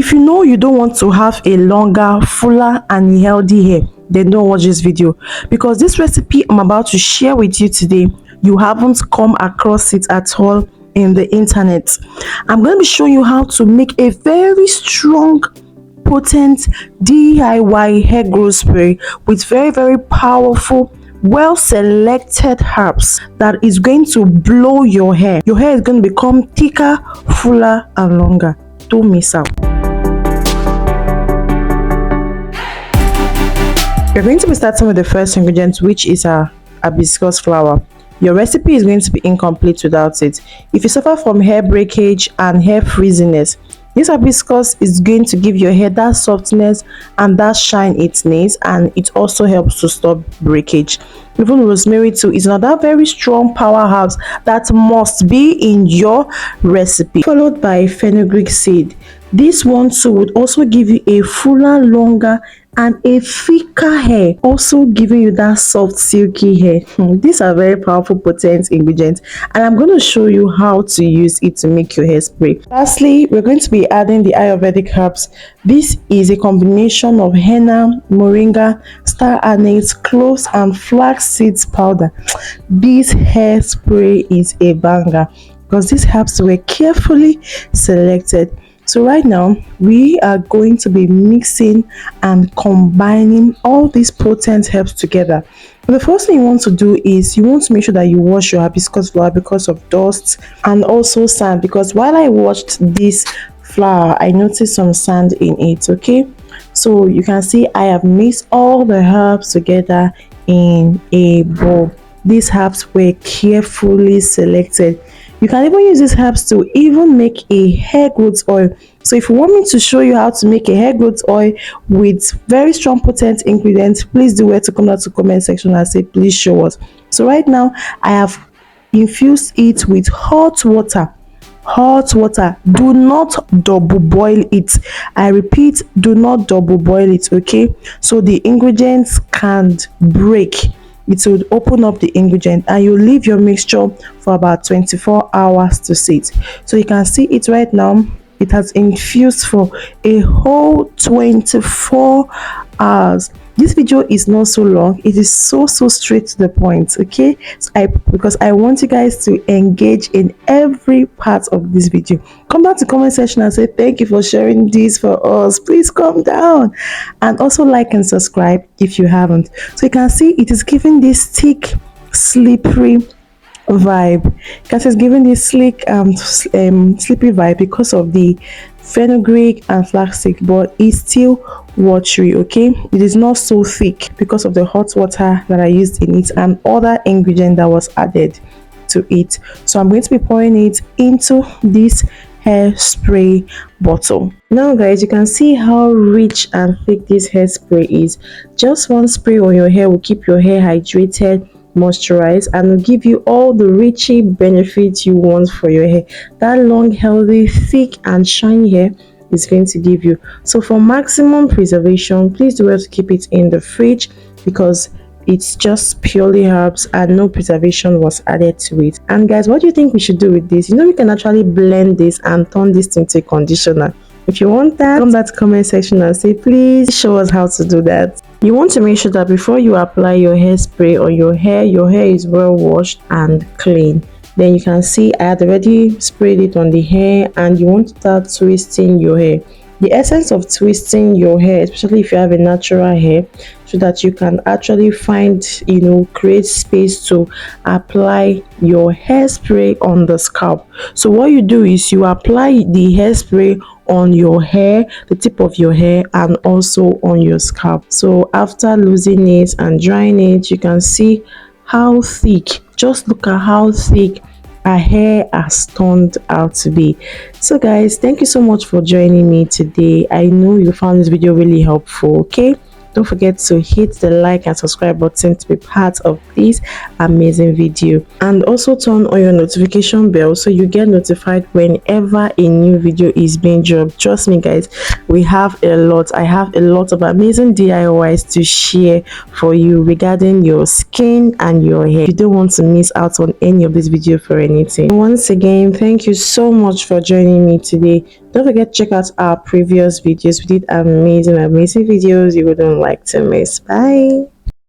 If you know you don't want to have a longer, fuller and healthy hair, then don't watch this video, because this recipe I'm about to share with you today, you haven't come across it at all in the internet. I'm going to be showing you how to make a very strong, potent DIY hair growth spray with very powerful, well selected herbs that is going to blow your hair. Your hair is going to become thicker, fuller and longer. Don't miss out. We're going to be starting with the first ingredient, which is a hibiscus flower. Your recipe is going to be incomplete without it. If you suffer from hair breakage and hair frizziness, this hibiscus is going to give your hair that softness and that shine it needs, and it also helps to stop breakage. Even rosemary too is another very strong power herbs that must be in your recipe, followed by fenugreek seed. This one too would also give you a fuller, longer and a thicker hair, also giving you that soft silky hair. These are very powerful, potent ingredients, and I'm going to show you how to use it to make your hairspray. Lastly, we're going to be adding the Ayurvedic herbs. This is a combination of henna, moringa, star anise, cloves and flax seeds powder. This hairspray is a banger because these herbs were carefully selected. So right now we are going to be mixing and combining all these potent herbs together. But the first thing you want to do is you want to make sure that you wash your hibiscus flower because of dust and also sand, because while I washed this flower I noticed some sand in it. Okay, so you can see I have mixed all the herbs together in a bowl. These herbs were carefully selected. You can even use these herbs to even make a hair growth oil. So if you want me to show you how to make a hair growth oil with very strong potent ingredients, please do to come down to the comment section and say please show us. So right now I have infused it with hot water. Do not double boil it. I repeat, do not double boil it. Okay, so the ingredients can't break. It will open up the ingredient and you leave your mixture for about 24 hours to sit. So you can see it right now, it has infused for a whole 24 hours. This video is not so long, it is so straight to the point. Okay, so because I want you guys to engage in every part of this video. Come down to the comment section and say thank you for sharing this for us. Please come down and also like and subscribe if you haven't. So you can see it is giving this thick, slippery vibe. Because it's giving this slick slippery vibe because of the fenugreek and flaxseed, but it's still watery. Okay, it is not so thick because of the hot water that I used in it and other ingredient that was added to it. So I'm going to be pouring it into this hairspray bottle. Now guys, you can see how rich and thick this hairspray is. Just one spray on your hair will keep your hair hydrated, moisturized, and will give you all the richy benefits you want for your hair. That long, healthy, thick and shiny hair is going to give you. So for maximum preservation, please do have to keep it in the fridge because it's just purely herbs and no preservation was added to it. And guys, what do you think we should do with this? You know, we can actually blend this and turn this into a conditioner. If you want that, come back to the comment section and say please show us how to do that. You want to make sure that before you apply your hairspray on your hair is well washed and clean. Then you can see I had already sprayed it on the hair, and you want to start twisting your hair. The essence of twisting your hair, especially if you have a natural hair, so that you can actually find, create space to apply your hairspray on the scalp. So what you do is you apply the hairspray on your hair, the tip of your hair, and also on your scalp. So after losing it and drying it, you can see how thick, just look at how thick our hair has turned out to be. So guys, thank you so much for joining me today. I know you found this video really helpful. Okay, don't forget to hit the like and subscribe button to be part of this amazing video, and also turn on your notification bell so you get notified whenever a new video is being dropped. Trust me guys, I have a lot of amazing DIYs to share for you regarding your skin and your hair. You don't want to miss out on any of this video for anything. Once again, thank you so much for joining me today. Don't forget to check out our previous videos. We did amazing videos you wouldn't like to miss. Bye.